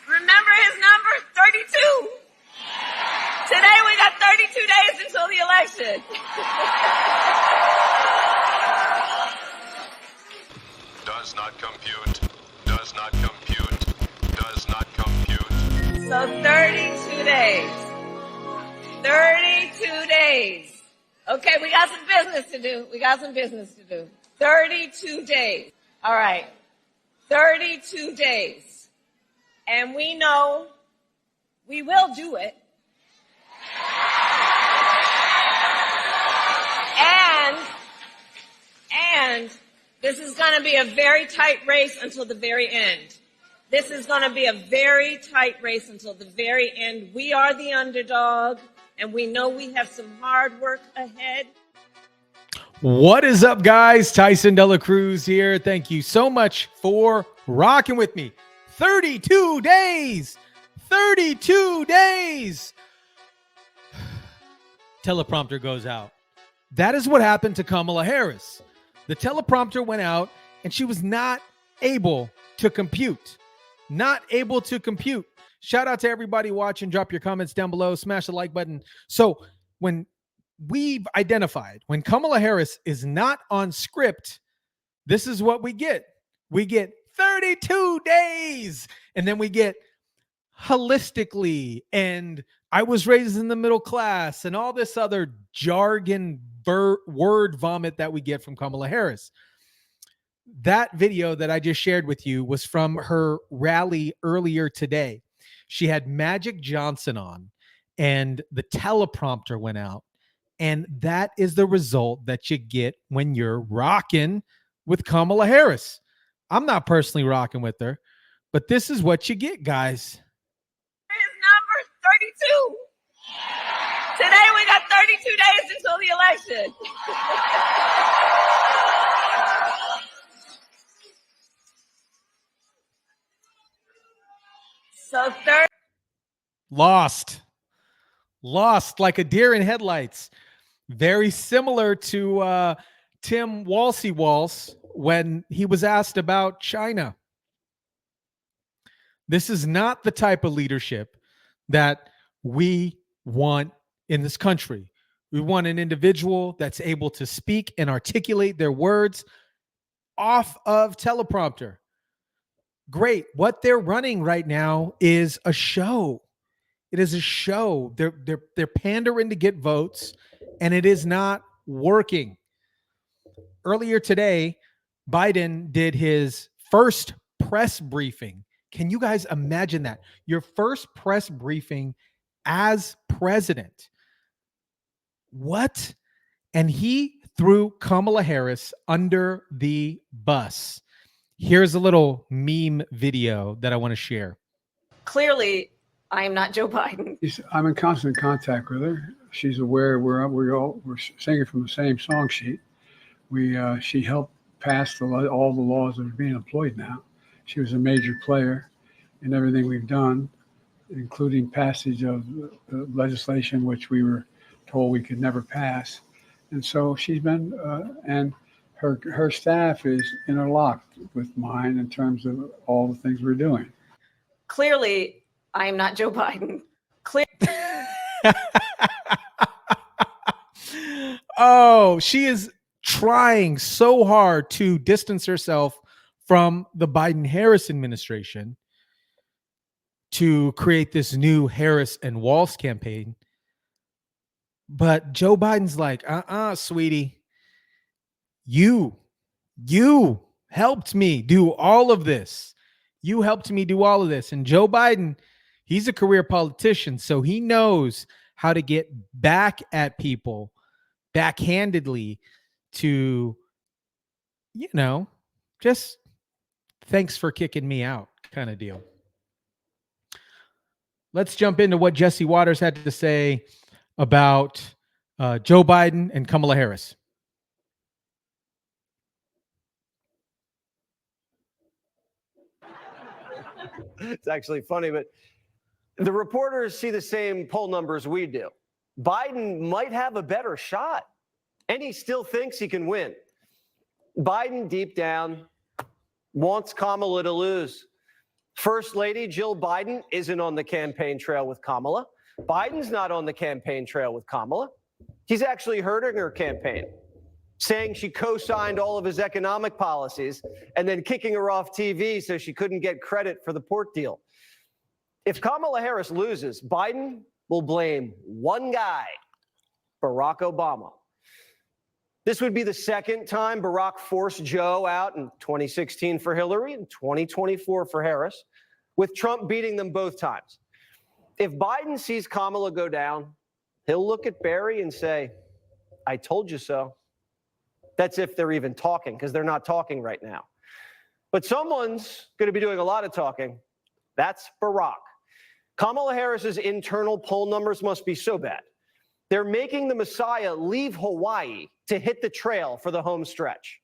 Remember his number? 32. Today we got 32 days until the election. Does not compute. Does not compute. Does not compute. So 32 days. 32 days. Okay, we got some business to do. 32 days. All right. 32 days. And we know we will do it. And this is going to be a very tight race until the very end. We are the underdog, and we know we have some hard work ahead. What is up, guys? Tyson Dela Cruz here. Thank you so much for rocking with me. 32 days. 32 days. Teleprompter goes out. That is what happened to Kamala Harris. The teleprompter went out and she was not able to compute. Shout out to everybody watching. Drop your comments down below. Smash the like button. So when we've identified when Kamala Harris is not on script, this is what we get. We get 32 days. And then we get holistically and I was raised in the middle class and all this other jargon word vomit that we get from Kamala Harris. That video that I just shared with you was from her rally earlier today. She had Magic Johnson on and the teleprompter went out. And that is the result that you get when you're rocking with Kamala Harris. I'm not personally rocking with her, but this is what you get, guys. His number 32. Today we got 32 days until the election. So Lost like a deer in headlights. Very similar to Tim Walsey when he was asked about China. This is not the type of leadership that we want in this country. We want an individual that's able to speak and articulate their words off of teleprompter. Great. What they're running right now is a show. It is a show. They're pandering to get votes, and it is not working. Earlier today, Biden did his first press briefing. Can you guys imagine that? Your first press briefing as president. What? And he threw Kamala Harris under the bus. Here's a little meme video that I want to share. Clearly, I am not Joe Biden. I'm in constant contact with her. She's aware we're singing from the same song sheet. She helped pass all the laws that are being employed now. She was a major player in everything we've done, including passage of legislation which we were told we could never pass. And so she's been, and her staff is interlocked with mine in terms of all the things we're doing. Clearly, I am not Joe Biden. Oh, she is trying so hard to distance herself from the Biden-Harris administration to create this new Harris and Walz campaign. But Joe Biden's like, sweetie, you helped me do all of this. And Joe Biden, he's a career politician, so he knows how to get back at people backhandedly to, just thanks for kicking me out kind of deal. Let's jump into what Jesse Waters had to say about Joe Biden and Kamala Harris. It's actually funny, but the reporters see the same poll numbers we do. Biden might have a better shot, and he still thinks he can win. Biden, deep down, wants Kamala to lose. First Lady Jill Biden isn't on the campaign trail with Kamala. Biden's not on the campaign trail with Kamala. He's actually hurting her campaign, saying she co-signed all of his economic policies and then kicking her off TV so she couldn't get credit for the port deal. If Kamala Harris loses, Biden will blame one guy, Barack Obama. This would be the second time Barack forced Joe out in 2016 for Hillary and 2024 for Harris, with Trump beating them both times. If Biden sees Kamala go down, he'll look at Barry and say, I told you so. That's if they're even talking, because they're not talking right now. But someone's going to be doing a lot of talking. That's Barack. Kamala Harris's internal poll numbers must be so bad. They're making the Messiah leave Hawaii to hit the trail for the home stretch.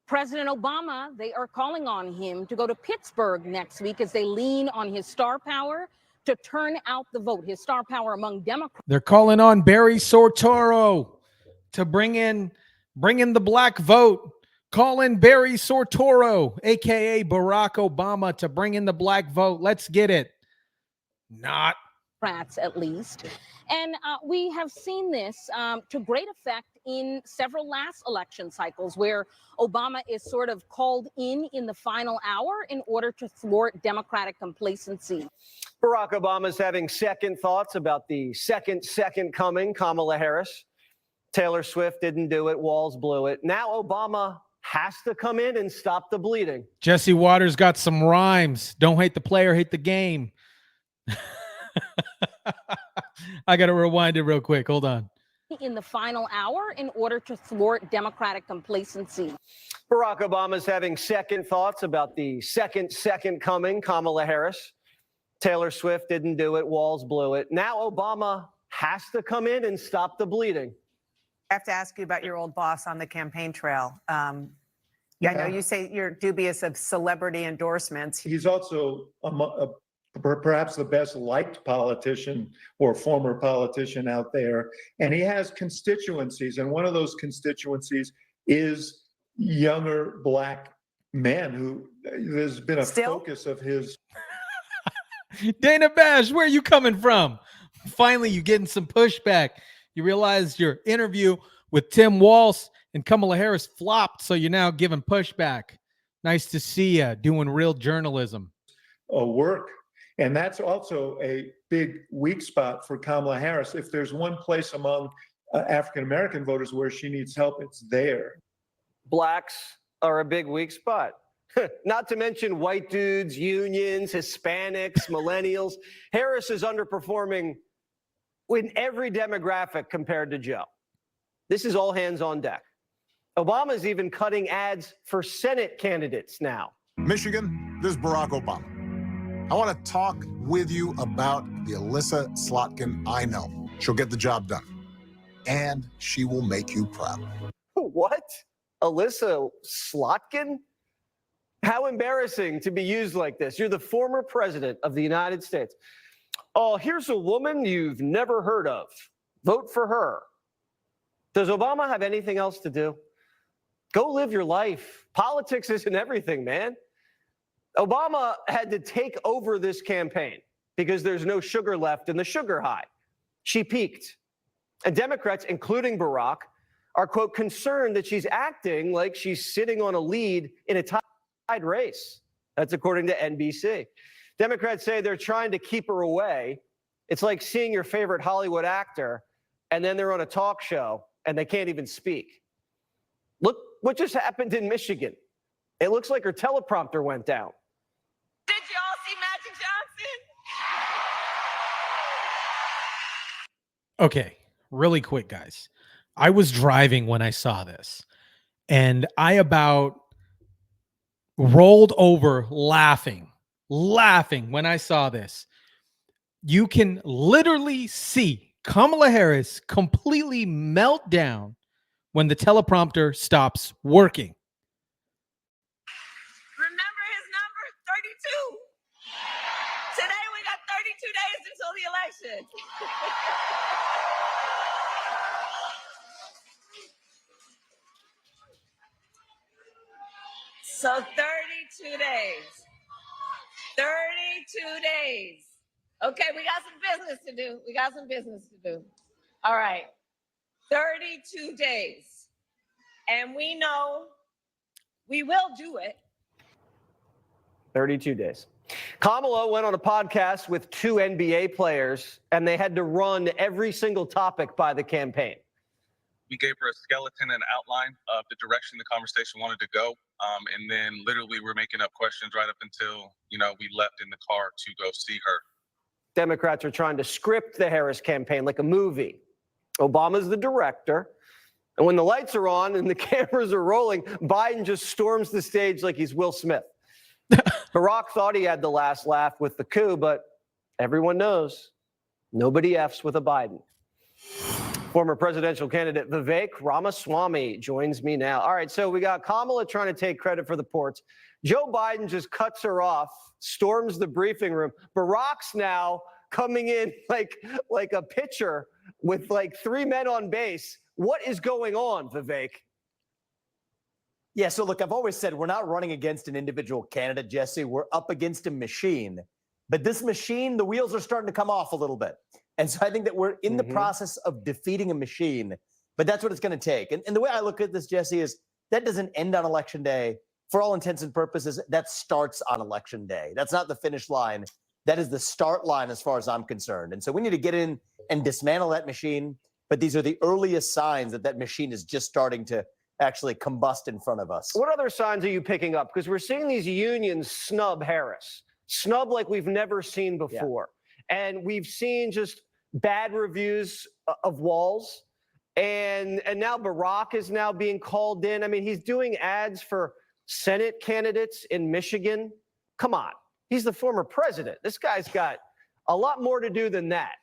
President Obama, they are calling on him to go to Pittsburgh next week as they lean on his star power to turn out the vote, his star power among Democrats. They're calling on Barry Soetoro to bring in the black vote. Call in Barry Soetoro, a.k.a. Barack Obama, to bring in the black vote. Let's get it. Not. At least. And we have seen this to great effect in several last election cycles where Obama is sort of called in the final hour in order to thwart Democratic complacency. Barack Obama is having second thoughts about the second coming, Kamala Harris. Taylor Swift didn't do it. Walls blew it. Now Obama has to come in and stop the bleeding. Jesse Waters got some rhymes. Don't hate the player, hate the game. I got to rewind it real quick. Hold on. In the final hour in order to thwart Democratic complacency. Barack Obama is having second thoughts about the second coming, Kamala Harris. Taylor Swift didn't do it. Walls blew it. Now Obama has to come in and stop the bleeding. I have to ask you about your old boss on the campaign trail. I know you say you're dubious of celebrity endorsements. He's also perhaps the best liked politician or former politician out there. And he has constituencies. And one of those constituencies is younger black men who there's been a focus of his. Dana Bash, where are you coming from? Finally, you getting some pushback. You realize your interview with Tim Walsh and Kamala Harris flopped, so you're now giving pushback. Nice to see you doing real journalism. Work. And that's also a big weak spot for Kamala Harris. If there's one place among African-American voters where she needs help, it's there. Blacks are a big weak spot. Not to mention white dudes, unions, Hispanics, millennials. Harris is underperforming in every demographic compared to Joe. This is all hands on deck. Obama's even cutting ads for Senate candidates now. Michigan, this is Barack Obama. I want to talk with you about the Alyssa Slotkin I know. She'll get the job done, and she will make you proud. What? Alyssa Slotkin? How embarrassing to be used like this. You're the former president of the United States. Oh, here's a woman you've never heard of. Vote for her. Does Obama have anything else to do? Go live your life. Politics isn't everything, man. Obama had to take over this campaign because there's no sugar left in the sugar high. She peaked. And Democrats, including Barack, are, quote, concerned that she's acting like she's sitting on a lead in a tied race. That's according to NBC. Democrats say they're trying to keep her away. It's like seeing your favorite Hollywood actor and then they're on a talk show and they can't even speak. Look what just happened in Michigan. It looks like her teleprompter went down. Did y'all see Magic Johnson? Okay, really quick, guys. I was driving when I saw this, and I about rolled over laughing when I saw this. You can literally see Kamala Harris completely melt down when the teleprompter stops working. Remember his number, 32. Today we got 32 days until the election. So 32 days. 32 32 days. Okay, we got some business to do. We got some business to do. All right. 32 days. And we know we will do it. 32 days. Kamala went on a podcast with 2 NBA players, and they had to run every single topic by the campaign. We gave her a skeleton and outline of the direction the conversation wanted to go. And then literally we're making up questions right up until, we left in the car to go see her. Democrats are trying to script the Harris campaign like a movie. Obama's the director. And when the lights are on and the cameras are rolling, Biden just storms the stage like he's Will Smith. Barack thought he had the last laugh with the coup, but everyone knows nobody F's with a Biden. Former presidential candidate Vivek Ramaswamy joins me now. All right, so we got Kamala trying to take credit for the ports. Joe Biden just cuts her off, storms the briefing room. Barack's now coming in like a pitcher with 3 men on base. What is going on, Vivek? Yeah, so look, I've always said we're not running against an individual candidate, Jesse. We're up against a machine. But this machine, the wheels are starting to come off a little bit. And so I think that we're in the process of defeating a machine. But that's what it's going to take. And the way I look at this, Jesse, is that doesn't end on Election Day. For all intents and purposes, that starts on Election Day. That's not the finish line. That is the start line as far as I'm concerned. And so we need to get in and dismantle that machine. But these are the earliest signs that that machine is just starting to actually combust in front of us. What other signs are you picking up? Because we're seeing these unions snub Harris, snub like we've never seen before. Yeah. And we've seen just bad reviews of Walz. And now Barack is now being called in. I mean, he's doing ads for Senate candidates in Michigan. Come on. He's the former president. This guy's got a lot more to do than that.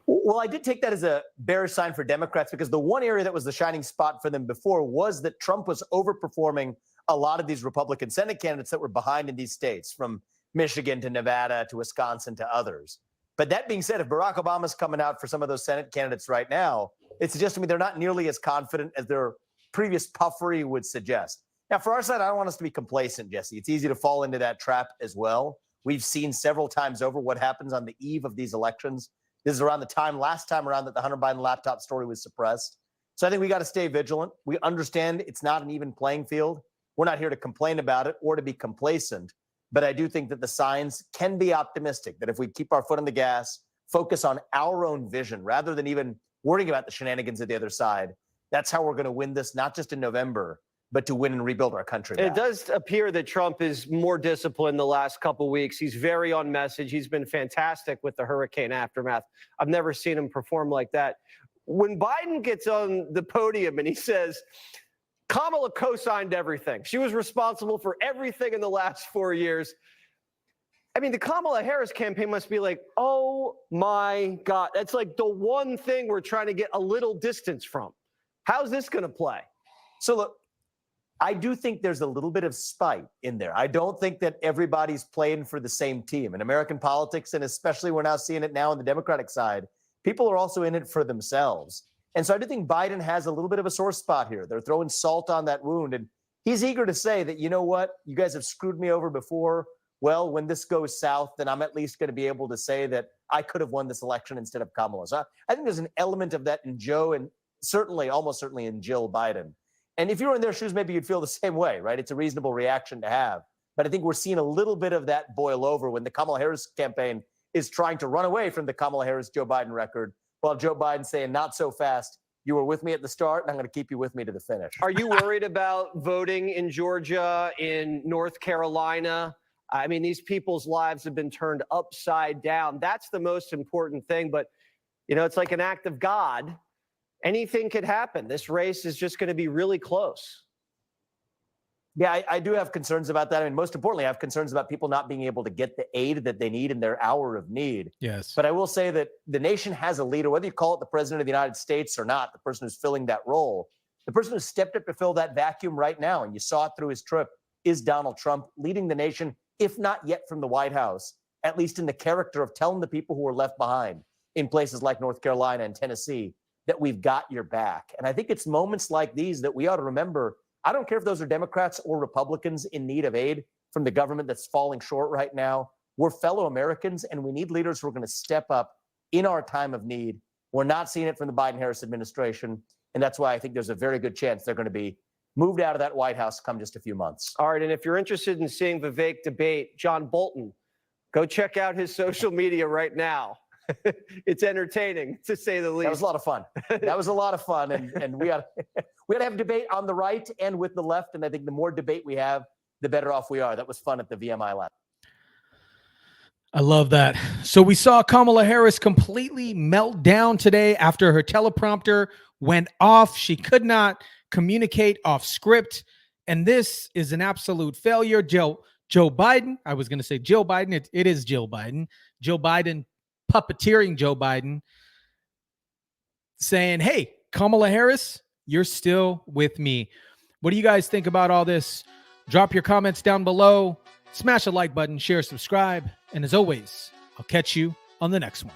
Well, I did take that as a bearish sign for Democrats because the one area that was the shining spot for them before was that Trump was overperforming a lot of these Republican Senate candidates that were behind in these states, from Michigan to Nevada to Wisconsin to others. But that being said, if Barack Obama's coming out for some of those Senate candidates right now, it suggests to me they're not nearly as confident as their previous puffery would suggest. Now, for our side, I don't want us to be complacent, Jesse. It's easy to fall into that trap as well. We've seen several times over what happens on the eve of these elections. This is around the time last time around that the Hunter Biden laptop story was suppressed. So I think we got to stay vigilant. We understand it's not an even playing field. We're not here to complain about it or to be complacent. But I do think that the signs can be optimistic, that if we keep our foot on the gas, focus on our own vision rather than even worrying about the shenanigans at the other side, that's how we're going to win this, not just in November, but to win and rebuild our country back. It does appear that Trump is more disciplined the last couple of weeks. He's very on message. He's been fantastic with the hurricane aftermath. I've never seen him perform like that. When Biden gets on the podium and he says, Kamala co-signed everything. She was responsible for everything in the last 4 years. I mean, the Kamala Harris campaign must be like, oh my God. That's like the one thing we're trying to get a little distance from. How's this going to play? So look, I do think there's a little bit of spite in there. I don't think that everybody's playing for the same team. In American politics, and especially we're now seeing it now on the Democratic side, people are also in it for themselves. And so I do think Biden has a little bit of a sore spot here. They're throwing salt on that wound. And he's eager to say that, you know what, you guys have screwed me over before. Well, when this goes south, then I'm at least going to be able to say that I could have won this election instead of Kamala. So I think there's an element of that in Joe and certainly, almost certainly in Jill Biden. And if you were in their shoes, maybe you'd feel the same way, right? It's a reasonable reaction to have. But I think we're seeing a little bit of that boil over when the Kamala Harris campaign is trying to run away from the Kamala Harris-Joe Biden record, while Joe Biden's saying, not so fast. You were with me at the start, and I'm going to keep you with me to the finish. Are you worried about voting in Georgia, in North Carolina? I mean, these people's lives have been turned upside down. That's the most important thing. But, it's like an act of God. Anything could happen. This race is just going to be really close. Yeah, I do have concerns about that. I mean, most importantly, I have concerns about people not being able to get the aid that they need in their hour of need. Yes. But I will say that the nation has a leader, whether you call it the president of the United States or not, the person who's filling that role, the person who's stepped up to fill that vacuum right now, and you saw it through his trip, is Donald Trump, leading the nation, if not yet from the White House, at least in the character of telling the people who are left behind in places like North Carolina and Tennessee that we've got your back. And I think it's moments like these that we ought to remember. I don't care if those are Democrats or Republicans in need of aid. from the government that's falling short right now. We're fellow Americans, and we need leaders who are going to step up in our time of need. We're not seeing it from the Biden-Harris administration, and that's why I think there's a very good chance they're going to be moved out of that White House come just a few months. All right, and if you're interested in seeing Vivek debate John Bolton, go check out his social media right now. It's entertaining, to say the least. That was a lot of fun. That was a lot of fun, and we got to have debate on the right and with the left, and I think the more debate we have, the better off we are. That was fun at the VMI lab. I love that. So we saw Kamala Harris completely melt down today after her teleprompter went off. She could not communicate off script, and this is an absolute failure. Joe Biden, I was going to say Jill Biden. It is Jill Biden. Joe Biden puppeteering Joe Biden, saying, hey, Kamala Harris, you're still with me. What do you guys think about all this? Drop your comments down below. Smash the like button, share, subscribe. And as always, I'll catch you on the next one.